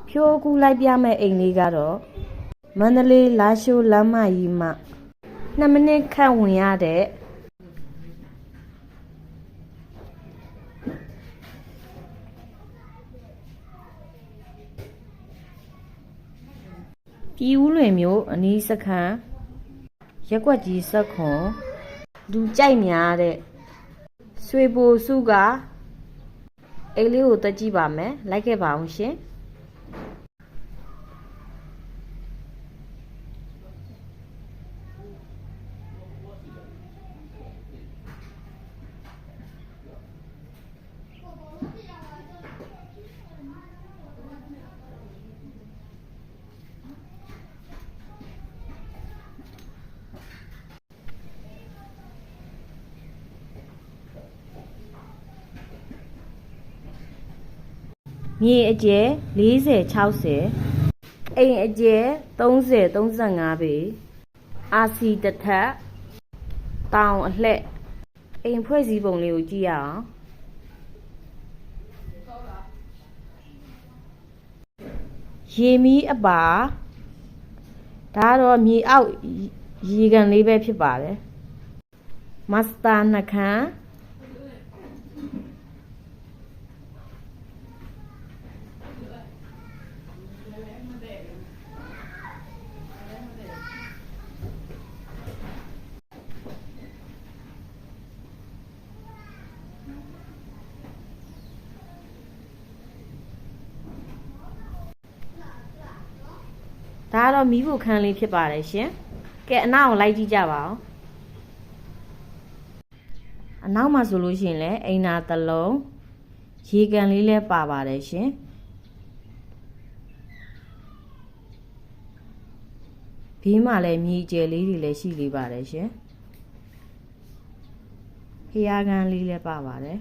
ဖြိုးကူလိုက်ပြမဲ့အိမ်လေးကတော့မန္တလေးလာရှိုးလမ်းမကြီးမှ2မိနစ်ခန့်ဝင်ရတဲ့ပြည်ဦးလွင်မြို့အနီးစခန်းရက်ကွက်ကြီးဆက်ခွန်လူကြိုက်များတဲ့ဆွေပူစုကအိမ်လေးကိုတက်ကြည့်ပါမယ်လိုက်ခဲ့ပါအောင်ရှင်မြေအကျယ်40-60အိမ်အကျယ်30-35ပေအာစီတစ်ထပ်တောင်အလှက်အိမ်ဖွဲ့စည်းပုံလေးကိုကြည့်ရအောင်ရေမီးအပါဒါတော့မြေအောက်ရေကန်လေးပဲဖြစ်ပါတယ်မစတာနှခမ်းဒါတော့မီးဖို့ခန်းလေးဖြစ်ပါတယ်ရှင်ကဲအနောက်ကိုလိုက်ကြည့်ကြပါဦးအနောက်မှာဆိုလို့ရှိရင်လည်းအိမ်နာတစ်လုံးရေကန်လေးလည်းပါပါတယ်ရှင်ဘေးမှာလည်းမြေကျယ်လေးတွေလည်းရှိနေပါတယ်ရှင်ဖျားကန်လေးလည်းပါပါတယ်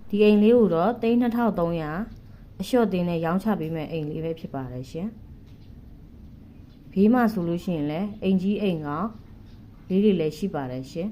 ဒီအိမ်လေးကိုတော့32,300အလျှော့တင်းနဲ့ရောင်းချပေးမဲ့အိမ်လေးပဲဖြစ်ပါတယ်ရှင်ဘေးမှာဆိုလို့ရှိရင်လည်းအိမ်ကြီးအိမ်ကောင်လေးတွေလည်းရှိပါတယ်ရှင်